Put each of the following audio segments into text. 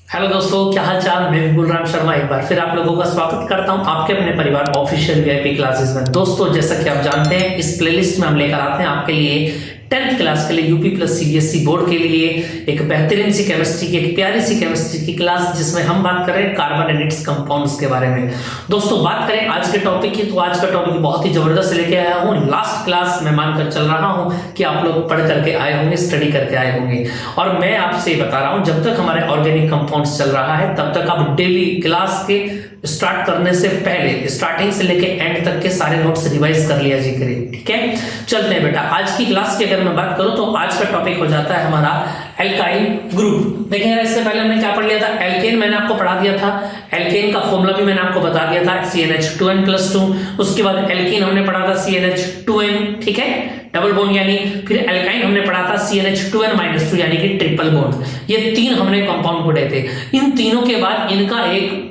Hello दोस्तों, क्या हाल चाल। मैं गुलराम शर्मा एक बार फिर आप लोगों का स्वागत करता हूं आपके अपने परिवार ऑफिशियल वीआईपी क्लासेस में। दोस्तों, जैसा कि आप जानते हैं, इस प्लेलिस्ट में हम लेकर आते हैं आपके लिए 10th क्लास के लिए यूपी प्लस सीबीएसई बोर्ड के लिए एक बेहतरीन सी केमिस्ट्री की, एक प्यारी सी केमिस्ट्री की क्लास, जिसमें हम बात करें कार्बन एंड इट्स कंपाउंड्स के बारे में। दोस्तों, बात करें आज के टॉपिक की, तो आज का टॉपिक बहुत ही जबरदस्त लेके आया हूँ। लास्ट क्लास में मानकर चल रहा हूँ कि आप लोग पढ़ करके आए होंगे, स्टडी करके आए होंगे, और मैं आपसे बता रहा हूँ जब तक हमारे ऑर्गेनिक कंपाउंड्स चल रहा है तब तक आप डेली क्लास के स्टार्ट करने से पहले स्टार्टिंग से लेके एंड तक के सारे नोट्स रिवाइज कर लिया जी करिए। ठीक है, चलते हैं बेटा। आज की क्लास की अगर मैं बात करूं तो आज का टॉपिक हो जाता है हमारा एल्काइल ग्रुप। देखिए यार, इससे पहले हमने क्या पढ़ लिया था, एल्केन मैंने आपको पढ़ा दिया था। एल्केन का फॉर्मूला भी मैंने आपको बता दिया था, CnH2n+2। उसके बाद एल्कीन हमने पढ़ा था CnH2n, ठीक है, डबल बॉन्ड यानी। फिर एल्काइन हमने पढ़ा था CnH2n-2 यानी कि ट्रिपल बॉन्ड। ये तीन हमने कंपाउंड पढ़े थे। इन तीनों के बाद इनका एक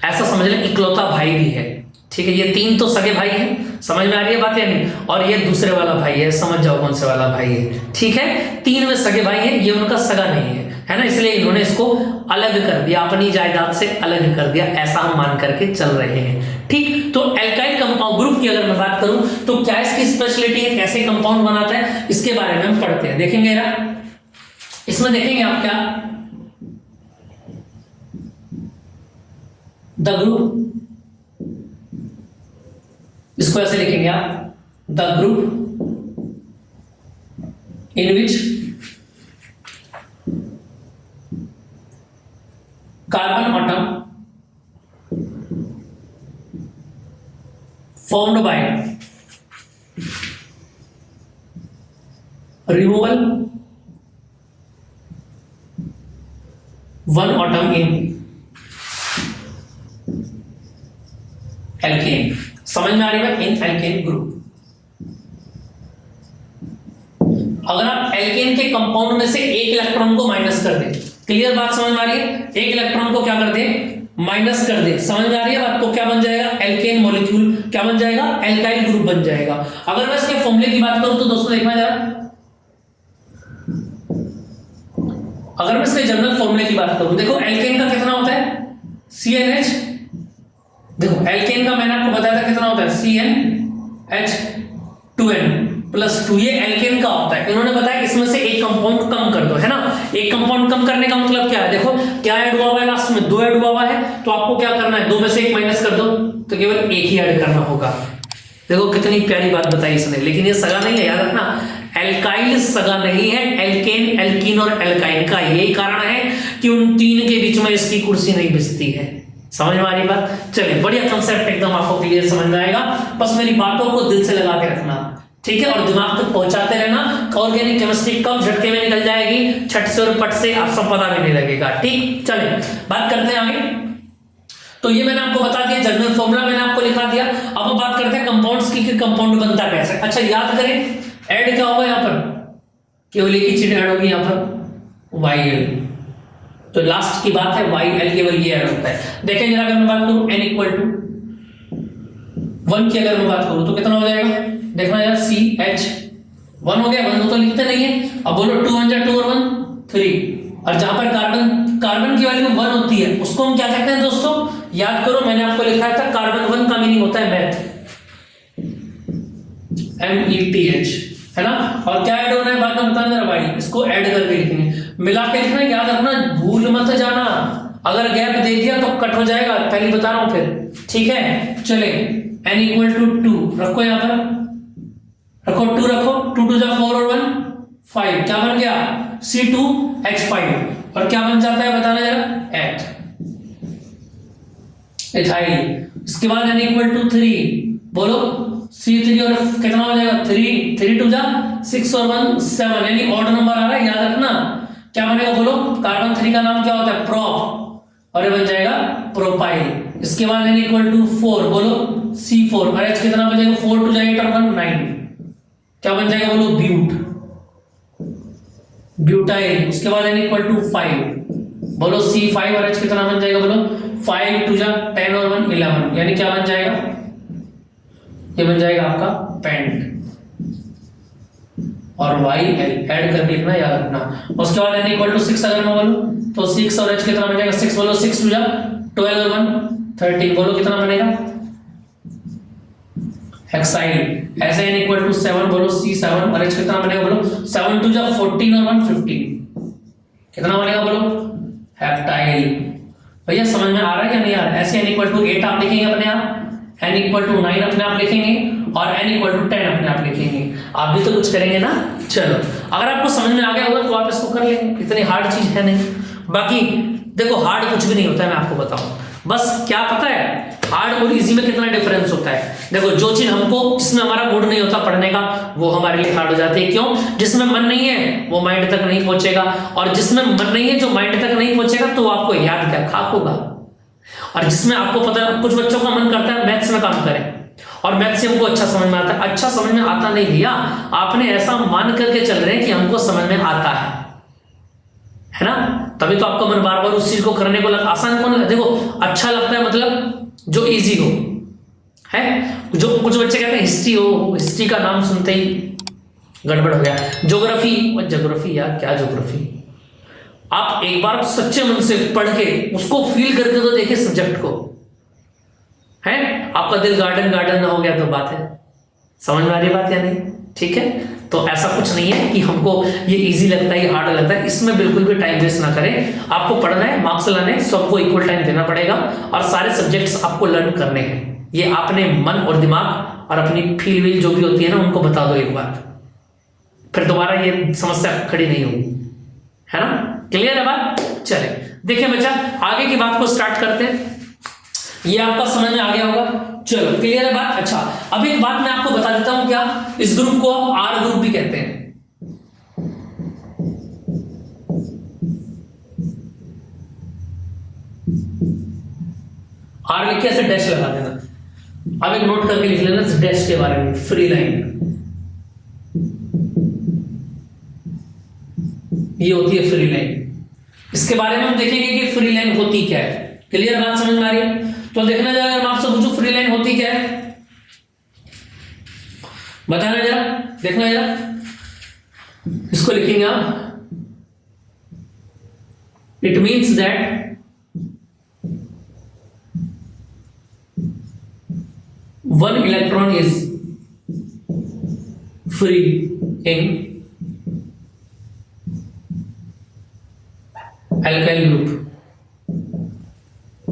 ऐसा समझ लें इकलौता भाई भी है। ठीक है, ये तीन तो सगे भाई हैं, समझ में आ रही है बात या नहीं, और ये दूसरे वाला भाई है, समझ जाओ कौन से वाला भाई है। ठीक है, तीन में सगे भाई हैं, ये उनका सगा नहीं है ना, इसलिए इन्होंने इसको अलग कर दिया, अपनी जायदाद से अलग कर दिया, ऐसा हम मान करके चल रहे हैं। ठीक, तो एल्काइल कंपाउंड ग्रुप की अगर मैं बात करूं तो क्या इसकी स्पेशलिटी है, कैसे कंपाउंड बनाता है, इसके बारे में हम पढ़ते हैं। देखेंगे ना, इसमें देखेंगे आप क्या, द ग्रुप, इसको ऐसे लिखेंगे आप, the group in which carbon atom formed by removal one atom in alkane. समझ में आ रही है, इन एल्केन ग्रुप। अगर आप एल्केन के कंपाउंड में से एक इलेक्ट्रॉन को माइनस कर दें, क्लियर बात समझ में आ रही है, एक इलेक्ट्रॉन को क्या कर दें, माइनस कर दे, समझ में आ रही है बात, तो क्या बन जाएगा, एल्केन मॉलिक्यूल क्या बन जाएगा, एल्काइल ग्रुप बन जाएगा। अगर मैं इसके फॉर्मूले की बात करूं तो दोस्तों देखना जरा, अगर मैं इसके जनरल फॉर्मूले की बात करूं, देखो एल्केन का कितना होता है, CnH, देखो एल्केन का मैंने आपको बताया था कितना होता है, CnH2n+2, ये एल्केन का होता है। इन्होंने बताया इसमें से एक कंपाउंड कम कर दो, है ना। एक कंपाउंड कम करने का मतलब क्या है, देखो क्या ऐड हुआ है लास्ट में, 2 ऐड हुआ है, तो आपको क्या करना है, 2 में से 1 माइनस कर दो तो केवल एक ही ऐड करना होगा। देखो कितनी प्यारी बात बताई इसने, लेकिन ये सगा नहीं है, याद रखना, एल्काइल सगा नहीं है, एल्केन, एल्कीन और एल्काइन का यही कारण है कि उन तीन के बीच में इसकी कुर्सी नहीं बिजती है। समझ में आ रही बात, चलिए, बढ़िया कंसेप्ट, एकदम आपको क्लियर समझ में आएगा। बस मेरी बातों को दिल से लगा के रखना, ठीक है, और दिमाग तक पहुंचाते रहना। ऑर्गेनिक केमिस्ट्री कब झटके में निकल जाएगी, छट से और पट से, आप सब पता भी नहीं लगेगा। ठीक, चलिए बात करते हैं आगे। तो ये मैंने आपको बता दिया, जनरल फॉर्मूला मैंने आपको लिखा दिया। अब बात करते हैं कंपाउंड्स की, कि कंपाउंड बनता कैसे। अच्छा, याद करें, ऐड क्या होगा यहाँ पर, केवल एक ही चीज ऐड होगी यहाँ पर, YL, तो लास्ट की बात है YL, केवल ये ऐड होता है। देखें जरा, अगर मैं बात करूं n=1 की अगर मैं बात करूं तो कितना हो जाएगा, देखना यार, CH1 हो गया, 1 तो लिखते नहीं है। अब बोलो 2 1 2 और 1 3, और जहां पर कार्बन की वैल्यू 1 होती है उसको हम क्या कहते हैं दोस्तों, याद करो, मैंने आपको लिखा था कार्बन 1 का मीनिंग होता है मैथ, METH, है ना। और क्या ऐड होना है बाद में बताना जरा भाई, इसको ऐड करके लिखेंगे, मिला के लिखना, याद रखना, भूल मत जाना, अगर गैप दे दिया तो कट हो जाएगा, पहले बता रहा हूं फिर, ठीक है। चले, n=2 रखो, यहां पर रखो, 2 रखो, 2 2 जा 4 और 1 5, क्या बन गया, C2H5, और क्या बन जाता है बताना जरा, एथाइल। इसके बाद n=3, बोलो C3, और कितना हो जाएगा, 3 3 2 जा 6 और 1 7, यानी ऑड नंबर आ रहा है, याद रखना, क्या बनेगा बोलो, कार्बन 3 का नाम क्या होता है, प्रोप, और ये बन जाएगा प्रोपाइल। इसके बाद n=4, बोलो C4, और H कितना बन जाएगा, 4 2 जा 8 और 1 9, क्या बन जाएगा बोलो, ब्यूटाइल। उसके बाद n=5, बोलो C5, और H कितना बन जाएगा बोलो, 5 2 जा 10 और 1 11, यानी क्या बन जाएगा, ये बन जाएगा आपका पेंट, और YL ऐड करके लिखना, याद रखना। उसके बाद n=6 अगर मैं बोलूं तो 6 और H कितना बनेगा 6 बोलो 6 टू जा 12 और 1 13 बोलो कितना बनेगा हेक्साइल। ऐसे n इक्वल टू 7 बोलो C7 और H कितना बनेगा बोलो 7 टू जा 14 और 1 15 कितना बनेगा बोलो हेप्टाइल। भैया समझ में आ रहा है क्या नहीं आ रहा है? ऐसे n इक्वल टू 8 आप लिखेंगे अपने आप, n इक्वल टू 9 अपने आप लिखेंगे और n इक्वल टू 10 अपने आप लिखेंगे। आप भी तो कुछ करेंगे ना। चलो अगर आपको समझ में आ गया होगा तो आप इसको कर लेंगे, इतनी हार्ड चीज है नहीं। बाकी देखो हार्ड कुछ भी नहीं होता है, मैं आपको बताऊं, बस क्या पता है हार्ड और इजी में कितना डिफरेंस होता है। देखो जो चीज हमको जिसमें हमारा मूड नहीं होता पढ़ने का वो हमारे लिए हार्ड हो जाती है। क्यों? जिसमें मन नहीं है वो माइंड तक नहीं पहुंचेगा, और जिसमें मन नहीं है जो माइंड तक नहीं पहुंचेगा तो आपको याद क्या खाक होगा। और जिसमें आपको पता है, कुछ बच्चों का मन करता है मैथ्स में काम करें और मैथ्स से हमको अच्छा समझ में आता है। अच्छा समझ में आता नहीं भैया, आपने ऐसा मान करके चल रहे हैं कि हमको समझ में आता है ना, तभी तो आपका मन बार बार उस चीज को करने को लगा। आसान कौन लगा? देखो अच्छा लगता है मतलब जो इजी हो है। जो कुछ बच्चे कहते हैं हिस्ट्री हो, हिस्ट्री का नाम सुनते ही गड़बड़ हो गया। ज्योग्राफी, और ज्योग्राफी यार क्या ज्योग्राफी, आप एक बार सच्चे मन से पढ़ के उसको फील करके तो देखिए सब्जेक्ट को, है आपका दिल गार्डन गार्डन हो गया तो बात है। समझ में आ रही बात या नहीं? ठीक है, तो ऐसा कुछ नहीं है कि हमको ये इजी लगता है ये हार्ड लगता है, इसमें बिल्कुल भी टाइम वेस्ट ना करें। आपको पढ़ना है, मार्क्स लाने हैं, सबको इक्वल टाइम देना पड़ेगा और सारे सब्जेक्ट्स आपको लर्न करने हैं। ये आपने मन और दिमाग और अपनी फील व्हील जो भी होती है ना उनको बता दो एक बार, फिर दोबारा ये समस्या खड़ी नहीं होगी, है ना। क्लियर है बात? चले देखिए बच्चा आगे की बात को स्टार्ट करते हैं। ये आपका समझ में आ गया होगा। चलो क्लियर है बात। अच्छा अब एक बात मैं आपको बता देता हूं, क्या इस ग्रुप को आप आर ग्रुप भी कहते हैं। आर लिख के ऐसे डैश लगा देना। अब एक नोट करके लिख लेना डैश के बारे में, फ्री लाइन ये होती है फ्री लाइन। इसके बारे में हम देखेंगे कि फ्री लाइन होती क्या है। क्लियर बात समझ में आ रही है? तो देखना जरा, अगर मैं आपसे पूछूं फ्री लाइन होती क्या है बताना जरा, देखना जरा, इसको लिखेंगे आप। It means that one electron is free in alkyl group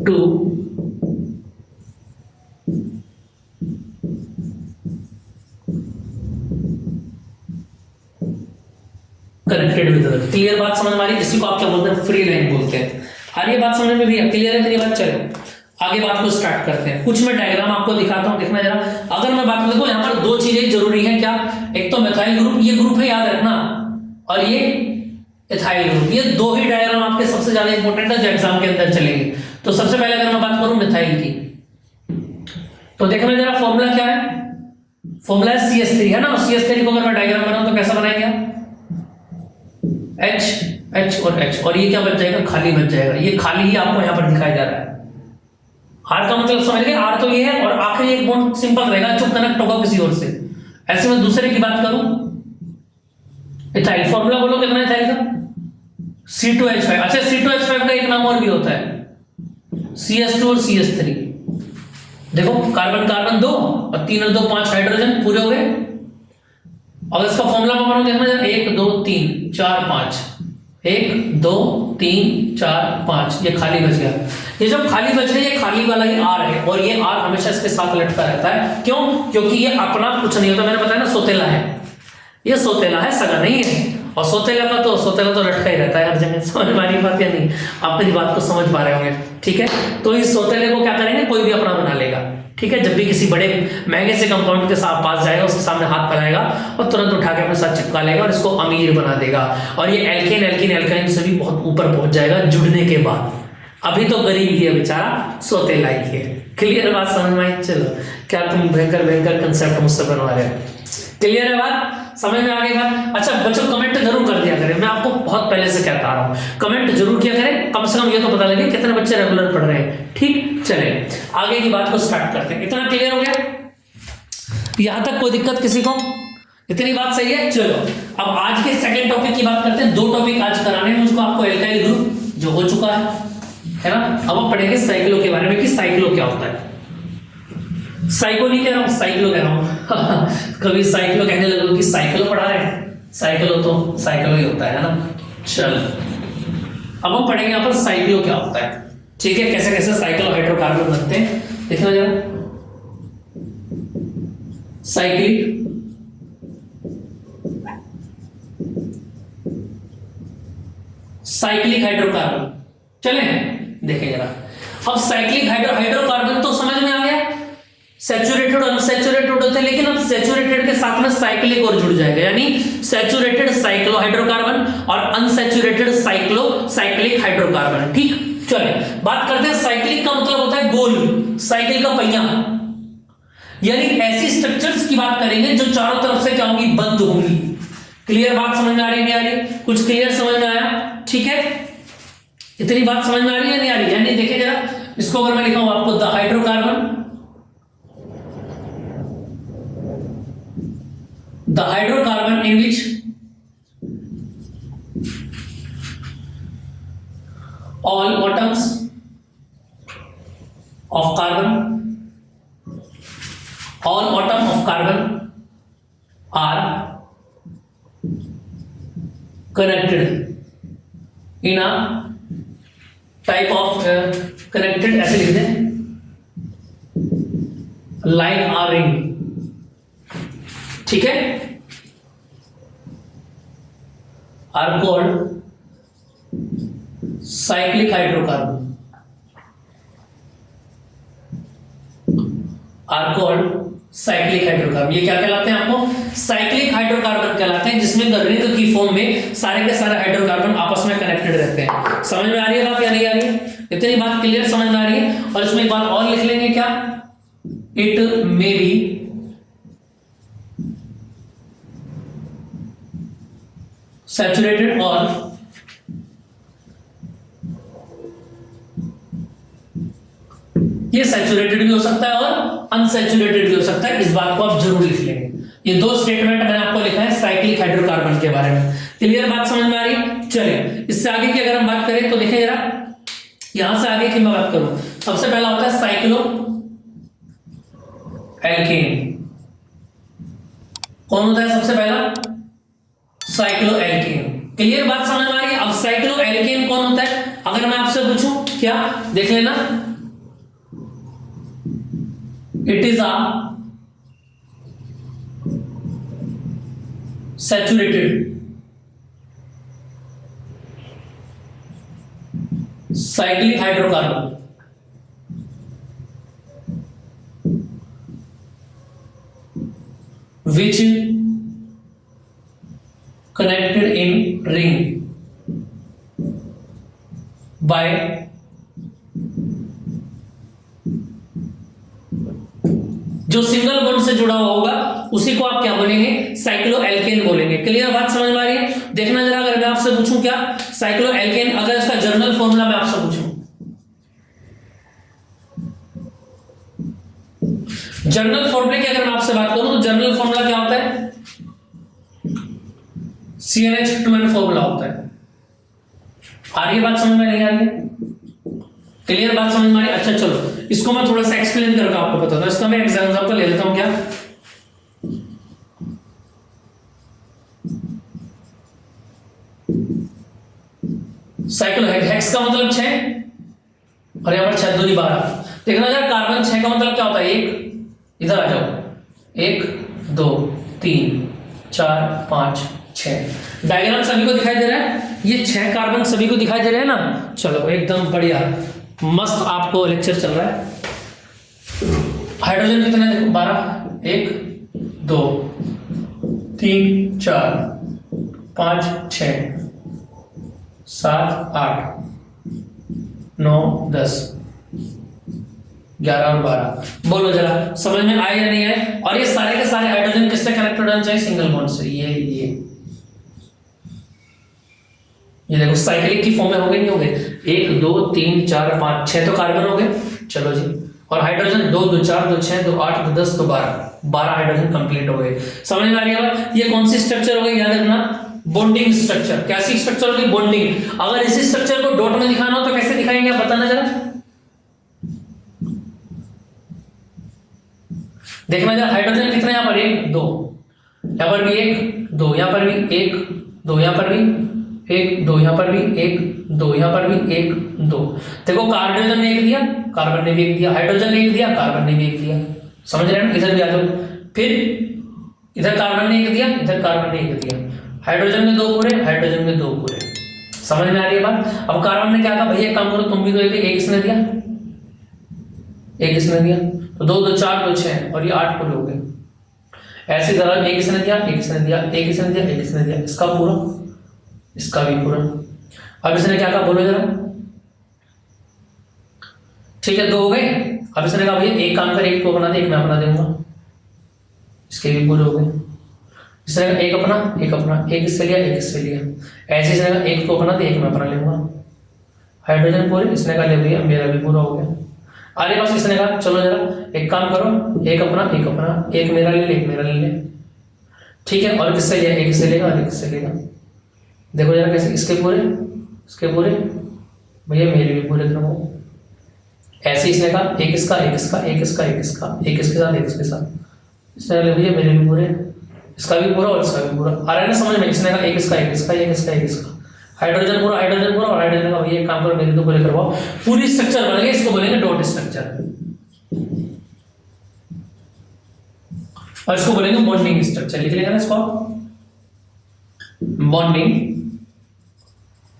to connected with other. Clear बात समझ में आ रही है? इसी को आप क्या बोलते हैं? फ्री लाइन बोलते हैं। आ रही है बात समझ में भी? क्लियर है मेरी बात? चलो आगे बात को स्टार्ट करते हैं। कुछ मैं डायग्राम आपको दिखाता हूं, देखना जरा। अगर मैं बात करूं यहां पर दो चीजें जरूरी हैं, क्या? एक तो मिथाइल ग्रुप, ये ग्रुप है याद रखना, और ये इथाइल ग्रुप। ये दो ही डायग्राम आपके सबसे ज्यादा इंपॉर्टेंट है जो एग्जाम के अंदर चलेंगे। तो सबसे पहले अगर मैं बात करूं मिथाइल की, तो देखना जरा फॉर्मूला क्या है। फॉर्मूला है CH3 है ना। CH3 को अगर मैं डायग्राम बनाऊं तो कैसा बनाएंगे? H H और H, और ये क्या बच जाएगा? खाली बच जाएगा। ये खाली ही आपको यहां पर दिखाया जा रहा है। आर का मतलब समझ गए? आर तो ये है, और आखिरी एक बॉन्ड सिंपल रहेगा जो कनेक्ट होगा किसी और से। ऐसे में दूसरे की बात करूं, इथाइल, फॉर्मूला बोलो कितना है इथाइल का? C2H5। अच्छा C2H5 का एक नाम और भी होता है CH2 और CH3। देखो कार्बन कार्बन 2 और 3 और 2 5 हाइड्रोजन पूरे हो गए। और इसका फॉर्मूला मैं बनाऊं, देखना जरा, 1 2 3 4 5, 1 2 3 4 5, ये खाली बच गया। ये जब खाली बच गया, ये खाली वाला ही आर है, और ये आर हमेशा इसके साथ लटका रहता है। क्यों? क्योंकि ये अपना कुछ नहीं होता, मैंने बताया ना सोतेला है, ये सोतेला है, सगा नहीं है। और सोतेला तो लटका ही रहता है हर जगह। समझ में आ रही बात या नहीं? आप मेरी बात को समझ पा रहे होंगे, ठीक है। तो इस सोतेले को क्या करेंगे, कोई भी अपना बना लेगा, ठीक है। जब भी किसी बड़े महंगे से कंपाउंड के साथ पास जाएगा, उसके सामने हाथ फैलाएगा और तुरंत उठा के अपने साथ चिपका लेगा और इसको अमीर बना देगा। और ये एल्केन एल्कीन एल्काइन से भी बहुत ऊपर पहुंच जाएगा जुड़ने के बाद। अभी तो गरीब ही है बेचारा, सोतेला ही है। क्लियर बात समझ में आई? चलो क्या तुम भयंकर भयंकर कंसेप्ट मुझसे बनवा रहे हो? क्लियर है बात? समझ में आ गई बात? अच्छा बच्चों कमेंट जरूर कर दिया करें, मैं आपको बहुत पहले से कहता आ रहा हूं, कमेंट जरूर किया करें, कम से कम ये तो पता लगे कितने बच्चे रेगुलर पढ़ रहे हैं। ठीक, चले आगे की बात को स्टार्ट करते हैं। इतना क्लियर हो गया? यहां तक कोई दिक्कत किसी को? इतनी बात सही है? चलो अब आज के सेकंड टॉपिक की बात करते हैं। 2 टॉपिक आज कराने हैं मुझको आपको, एल्काइल ग्रुप जो हो चुका है ना। अब हम पढ़ेंगे साइक्लो के बारे में कि साइक्लो क्या होता है। साइको नहीं कह रहा हूं, साइक्लो कह रहा हूं कभी साइक्लो कहने लगो कि साइक्लो पढ़ा रहे हैं, साइक्लो तो साइक्लो ही होता है ना। चल अब हम पढ़ेंगे यहां पर साइक्लो क्या होता है, ठीक है, कैसे कैसे साइक्लो हाइड्रोकार्बन बनते हैं देखना जरा। साइक्लिक साइक्लिक हाइड्रोकार्बन, चले देखें जरा। अब साइक्लिक हाइड्रोकार्बन तो समझ में आ गया, सैचुरेटेड और अनसैचुरेटेड होते हैं, लेकिन अब सैचुरेटेड के साथ में साइक्लिक और जुड़ जाएगा, यानी सैचुरेटेड साइक्लो हाइड्रोकार्बन और अनसैचुरेटेड साइक्लिक हाइड्रोकार्बन। ठीक, चलिए बात करते हैं। साइक्लिक का मतलब होता है गोल, साइकिल का पहिया, यानी ऐसी स्ट्रक्चर्स की बात करेंगे जो चारों तरफ से क्या होंगी, बंद होंगी। क्लियर बात समझ में आ रही नहीं आ रही? कुछ क्लियर समझ में आया? ठीक है, इतनी बात समझ में आ रही है नहीं आ रही? यानी देखिए जरा, इसको अगर मैं लिखा हूं आपको the hydrocarbon in which all atoms of carbon are connected in a type of connected, ऐसे लिख दें, like a ring, ठीक है, are called cyclic hydrocarbon, ये क्या कहलाते हैं आपको? साइक्लिक हाइड्रोकार्बन कहलाते हैं, जिसमें रिंग की फॉर्म में सारे के सारे हाइड्रोकार्बन आपस में कनेक्टेड रहते हैं। समझ में आ रही है बात या नहीं आ रही है? इतनी बात क्लियर समझ में आ रही है? और इसमें एक बात और लिख लेंगे, क्या? इट मे बी सैचुरेटेड और ये सैचुरेटेड भी हो सकता है और अनसैचुरेटेड भी हो सकता है, इस बात को आप जरूर लिख लेंगे। ये दो स्टेटमेंट मैंने आपको लिखा है साइक्लिक हाइड्रोकार्बन के बारे में। क्लियर बात समझ में आ रही है? चलिए इससे आगे की अगर हम बात करें तो देखें जरा, यहां से आगे की मैं बात करूं, सबसे पहला होता है साइक्लो एल्केन। कौन होता है सबसे पहला? Cyclo alkene. क्लियर बात समझ में आ रही है? अब साइक्लो एल्केन कौन होता है अगर मैं आपसे पूछूं, क्या देख लेना, it is a saturated cyclic hydrocarbon which connected in ring by जो सिंगल बॉन्ड से जुड़ा हुआ होगा उसी को आप क्या बोलेंगे? साइक्लो एल्केन बोलेंगे। क्लियर बात समझ में आ रही है? देखना जरा, अगर मैं आपसे पूछूं क्या साइक्लो एल्केन, अगर इसका जर्नल फॉर्मूला मैं आपसे पूछूं, जर्नल फॉर्मूले की अगर मैं आपसे बात करूं तो जर्नल फॉर्मूला क्या होता है? CnH2n फॉर्मूला होता है। आ रही है बात समझ में? नहीं आ रही है? क्लियर बात समझ में आ रही है? अच्छा चलो इसको मैं थोड़ा सा एक्सप्लेन करके आपको बताता हूं। इसका मैं एग्जांपल ले लेता हूं, क्या साइक्लो हेक्स का मतलब 6 और यहां पर 6 दूनी 12। देखना जरा, कार्बन 6 का मतलब क्या होता है? एक, इधर आ जाओ, 1 2 3 4 5 6। डायग्राम सभी को दिखाई दे रहा है? ये 6 कार्बन सभी को दिखाई दे रहे हैं ना? चलो एकदम बढ़िया, मस्त आपको लेक्चर चल रहा है। हाइड्रोजन कितने देखो, 12, 1 2 3 4 5 6 7 8 9 10 11 और 12। बोलो जरा समझ में आए या नहीं आए? और ये सारे के सारे हाइड्रोजन किससे कनेक्टेड होना चाहिए? सिंगल बॉन्ड से। ये देखो साइक्लिक की फॉर्म में हो गए नहीं हो गए? 1 2 3 4 5 6 तो कार्बन हो गए। चलो जी, और हाइड्रोजन 2 2 4 2 6 2 8 2 10 2 12 हाइड्रोजन कंप्लीट हो गए। समझ में आ रही है? ये कौन सी स्ट्रक्चर हो गई? याद रखना, बॉन्डिंग स्ट्रक्चर। कैसी स्ट्रक्चर होगी? बॉन्डिंग। अगर इसी स्ट्रक्चर को डॉट में दिखाना हो तो कैसे दिखाएंगे आप बताना जरा, देखना जरा। हाइड्रोजन कितना यहां पर? 1 2, यहां पर भी 1 2, यहां पर भी 1 2, यहां पर भी 1 2, यहां पर भी 1 2, यहां पर भी 1 2। देखो हाइड्रोजन ने 1 दिया, कार्बन ने भी 1 दिया, हाइड्रोजन ने 1 दिया, कार्बन ने भी 1 दिया। समझ रहे हैं ना? इधर भी आ जाओ। फिर इधर कार्बन ने 1 दिया, इधर कार्बन ने 1 दिया। हाइड्रोजन में 2 पूरे, हाइड्रोजन में 2 पूरे। समझ में आ रही है बात? अब कार्बन ने क्या कहा? भैया एक काम करो, तुम भी तो 1 इसने दिया, 1 इसने दिया, तो 2 2 4 2 6 और ये 8 पूरे हो गए। ऐसी तरह 1 इसने दिया, 1 इसने दिया, 1 इसने दिया, 1 इसने दिया, इसका पूरा, इसका भी पूरा। अब इसने क्या कहा बोलो जरा? ठीक है 2 हो गए। अब इसने कहा भैया एक काम कर, एक को बना दे, एक मैं अपना दूंगा, इसके भी पूरे हो गए। इसने कहा एक अपना, एक अपना, एक इससे लिया, एक इससे लिया। ऐसे इसने कहा एक को अपना दे, एक मैं अपना लूंगा। हाइड्रोजन पूरे, इसने कहा ले भैया मेरा भी पूरा हो गया। आगे पास इसने कहा चलो जरा एक काम करो, एक अपना, एक अपना, एक मेरा ले ले, एक मेरा ले ले। ठीक है, और किससे लिया? एक इससे लेगा और एक इससे लेगा। देखो जरा कैसे, इसके पूरे, इसके पूरे, भैया मेरे भी पूरे करो। ऐसे इसने कहा एक इसका, एक इसका, एक इसका, एक इसका, एक इसके साथ, एक इसके साथ। इसने कहा भैया मेरे भी पूरे, इसका भी पूरा और इसका भी पूरा। आ रहा है ना समझ में? इसने कहा एक इसका, एक इसका, एक इसका, एक इसका। हाइड्रोजन पूरा, हाइड्रोजन पूरा और हाइड्रोजन का भैया एक काम करो मेरे तो पूरे करवाओ। पूरी स्ट्रक्चर बन गई, इसको बोलेंगे डॉट स्ट्रक्चर और इसको बोलेंगे बॉन्डिंग स्ट्रक्चर। लिख लेगा ना इसको बॉन्डिंग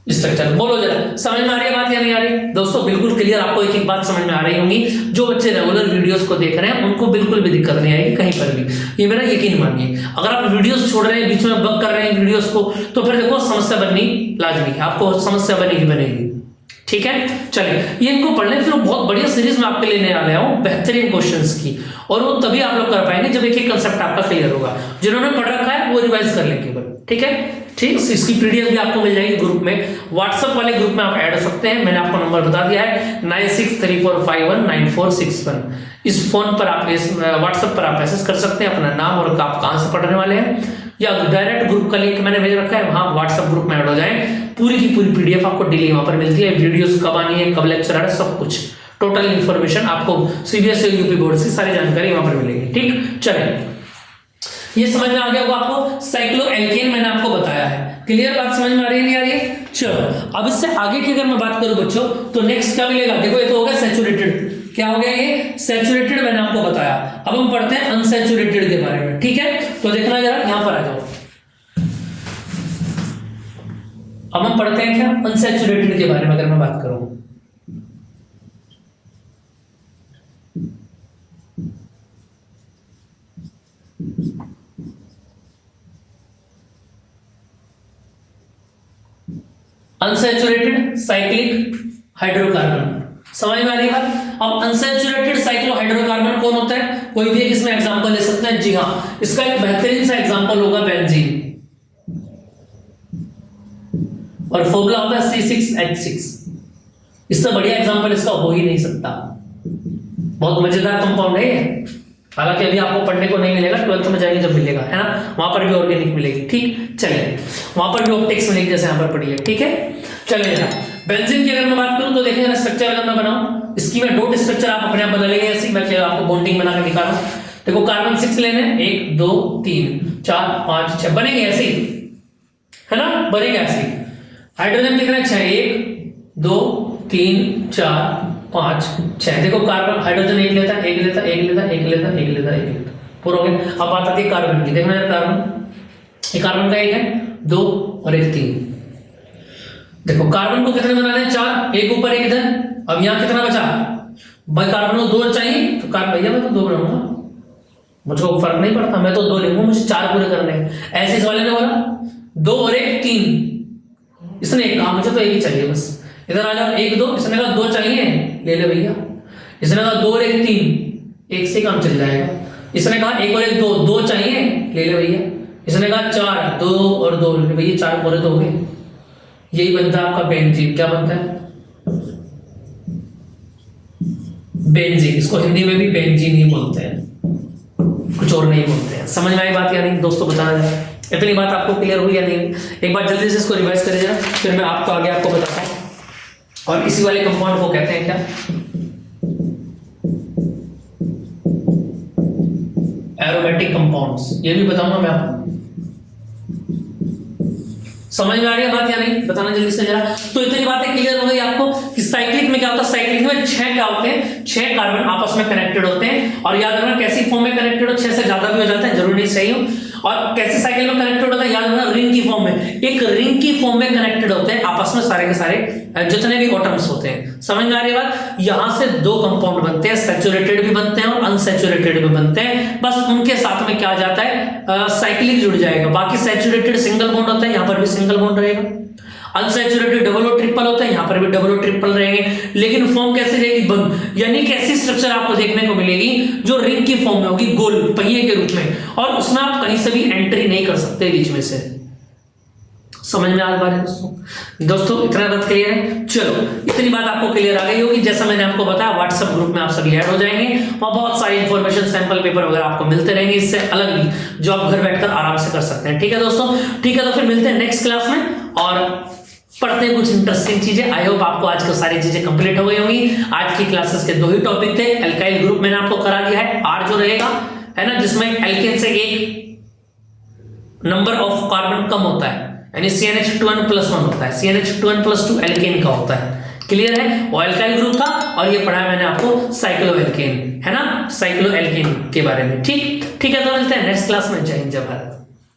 स्ट्रक्चर। बोलो जरा समझ में आ रही है बात या नहीं आ रही? दोस्तों बिल्कुल क्लियर, आपको एक एक बात समझ में आ रही होंगी। जो बच्चे रेगुलर वीडियोस को देख रहे हैं उनको बिल्कुल भी दिक्कत नहीं आएगी कहीं पर भी, ये मेरा यकीन मानिए। अगर आप वीडियोस छोड़ रहे हैं, बीच में बग कर रहे हैं वीडियोस को, तो फिर देखो समस्या बननी लाजमी है, आपको समस्या बनेगी। ठीक है, चलिए ये इनको पढ़ लें। फिर बहुत बढ़िया सीरीज में आपके लिए लेने आ गया हूं बेहतरीन क्वेश्चंस की, और वो तभी आप लोग कर पाएंगे जब एक एक कंसेप्ट आपका क्लियर होगा। जिन्होंने पढ़ रखा है वो रिवाइज कर लेंगे केवल। ठीक है, ठीक, इसकी पीडीएफ भी आपको मिल जाएगी ग्रुप में, व्हाट्सएप वाले ग्रुप में आप ऐड हो सकते हैं। मैंने आपको नंबर बता दिया है 9634519461। इस फोन पर आप, इस व्हाट्सएप पर आप मैसेज कर सकते हैं अपना नाम और आप कहां से पढ़ने वाले हैं, या डायरेक्ट ग्रुप का लिंक मैंने भेज रखा है, वहां व्हाट्सएप ग्रुप में ऐड हो जाएं। पूरी की पूरी पीडीएफ आपको डेली वहां पर मिलती है, वीडियोस कब आनी है, कब लेक्चर आ रहा है, सब कुछ टोटल इन्फॉर्मेशन आपको सीबीएसई यूपी बोर्ड से सारी जानकारी वहां पर मिलेगी। ठीक, चलिए ये समझ में आ गया होगा आपको। साइक्लोएल्केन मैंने आपको बताया है, क्लियर बात समझ में आ रही है नहीं आ रही है? चलो अब इससे आगे की अगर मैं बात करूं बच्चों, तो नेक्स्ट क्या मिलेगा? देखो ये तो हो गया सैचुरेटेड, क्या हो गया ये? सैचुरेटेड मैंने आपको बताया। अब हम पढ़ते हैं अनसैचुरेटेड के बारे में। ठीक है, तो देखना जरा यहां पर आ जाओ। अब हम पढ़ते हैं क्या अनसैचुरेटेड के बारे में अगर मैं बात करूं। अनसैचुरेटेड साइक्लिक हाइड्रोकार्बन, समझ में आ रही बात? अब अनसैचुरेटेड साइक्लो हाइड्रोकार्बन कौन होता है? कोई भी एक इसमें एग्जांपल ले सकते हैं। जी हाँ, इसका एक बेहतरीन सा एग्जांपल होगा बेंजीन, और फॉर्मूला होता है C6H6। इससे बढ़िया एग्जांपल इसका हो ही नहीं सकता। बहुत मजेदार कंपाउंड है ये, हालांकि अभी आपको पढ़ने को नहीं मिलेगा, 12th में जाएंगे जब मिलेगा, है ना? वहां पर भी ऑर्गेनिक मिलेगी। ठीक, चलिए वहां पर भी ऑप्टिक्स मिलेगी जैसे यहां पर पढ़ी है। ठीक है, चलिए जरा बेंजीन की अगर मैं बात करूं तो देखिए स्ट्रक्चर अगर मैं बनाऊं, इसकी मैं डॉट स्ट्रक्चर आप अपने आप बदलेंगे। ऐसी मैं आपको बॉन्डिंग बना के दिखा रहा हूं। देखो कार्बन 6 लेने, 1 2 3 4 5 6 बनेंगे ऐसे ही, है ना? बनेंगे ऐसे। हाइड्रोजन कितने? 6, 1 2 3 4 5 6। देखो कार्बन, हाइड्रोजन एक लेता है, एक लेता है, एक लेता है, एक लेता है, एक लेता है, एक लेता है, पूरा हो गया। अब बात आती है कार्बन की। देखना यार कार्बन, ये कार्बन का एक है, 2 और एक 3। देखो कार्बन को कितने बनाने हैं? 4, एक ऊपर एक इधर। अब यहां कितना बचा भाई? कार्बन को 2 चाहिए, तो कार्बन भैया मैं तो 2 बनाऊंगा, मुझको फर्क नहीं पड़ता, मैं तो 2 लूंगा, मुझे 4 पूरे करने हैं। ऐसे इस वाले ने बोला 2 और 1 3, इसने एक कहा मुझे तो एक ही चाहिए बस। इधर आ जाओ, 1 2, इसने कहा 2 चाहिए, ले ले भैया। इसने कहा 2 और 1 3, एक से काम चल जाएगा। इसने कहा 1 और 1 2, 2 चाहिए, ले ले भैया। इसने कहा 4, 2 और 2 भैया, 4 पूरे तो हो गए। यही बनता है आपका बेंजीन। क्या बनता है? बेंजीन। इसको हिंदी में भी बेंजीन ही बोलते हैं, कुछ और नहीं बोलते हैं। समझ में आई बात या नहीं दोस्तों? बताना जाए इतनी बात आपको क्लियर हुई या नहीं? एक बार जल्दी से इसको रिवाइज करिए जरा, फिर मैं आपको आगे आपको बताता हूँ। और इसी वाले कंपाउंड को कहते हैं क्या? Aromatic compounds. ये भी बताऊंगा मैं आपको। समझ में आ रही है बात या नहीं? बताना जल्दी से जरा। तो इतनी बातें क्लियर हो गई आपको कि साइक्लिक में क्या होता है। साइक्लिक में 6 क्या होते हैं? 6 कार्बन आपस में कनेक्टेड होते हैं। और याद रखना कैसी फॉर्म में कनेक्टेड हो, 6 से ज्यादा भी हो जाता है, जरूरी नहीं सही हो। और कैसे साइकिल में कनेक्टेड होता है? याद रखना रिंग की फॉर्म में, एक रिंग की फॉर्म में कनेक्टेड होते हैं आपस में सारे के सारे जितने भी एटम्स होते हैं। समझ में आ रही है बात? यहां से 2 कंपाउंड बनते हैं, सैचुरेटेड भी बनते हैं और अनसैचुरेटेड भी बनते हैं। बस उनके साथ में क्या जाता है? साइक्लिक जुड़ जाएगा। बाकी सैचुरेटेड सिंगल बॉन्ड होता है, यहां पर भी सिंगल बॉन्ड रहेगा। अनसैचुरेटेड डबल और ट्रिपल होता है, यहां पर भी डबल और ट्रिपल रहेंगे। लेकिन फॉर्म कैसे रहेगी? बंद। यानी कैसी स्ट्रक्चर आपको देखने को मिलेगी जो रिंग की फॉर्म में होगी, गोल पहिए के रूप में, और उसमें आप कहीं से भी एंट्री नहीं कर सकते बीच में से। समझ में आ रहा है दोस्तों? इतना बात क्लियर है? चलो, इतनी बात आपको क्लियर आ गई होगी। जैसा मैंने आपको बताया, व्हाट्सएप ग्रुप में आप सभी ऐड हो जाएंगे, वहां बहुत सारी इंफॉर्मेशन, सैंपल पेपर वगैरह आपको मिलते रहेंगे, इससे अलग भी जो आप घर बैठकर आराम से कर सकते हैं। ठीक है दोस्तों? ठीक है, तो फिर मिलते हैं नेक्स्ट क्लास में और पढ़ते हैं कुछ इंटरेस्टिंग चीजें। आई होप आपको आज को सारी चीजें कंप्लीट हो गई होंगी। आज की क्लासेस के 2 ही टॉपिक थे। एल्काइल ग्रुप मैंने आपको करा दिया है, आर जो रहेगा है ना, जिसमें एल्केन से एक नंबर ऑफ कार्बन कम होता है, यानी CnH2n+1 होता है। CnH2n+2 एल्केन का होता है। क्लियर है? वो एल्काइल ग्रुप था। और ये पढ़ाया मैंने आपको साइक्लोएल्केन, है ना, साइक्लोएल्केन के बारे में। ठीक है, तो मिलते हैं नेक्स्ट क्लास में। जय हिंद, जय भारत।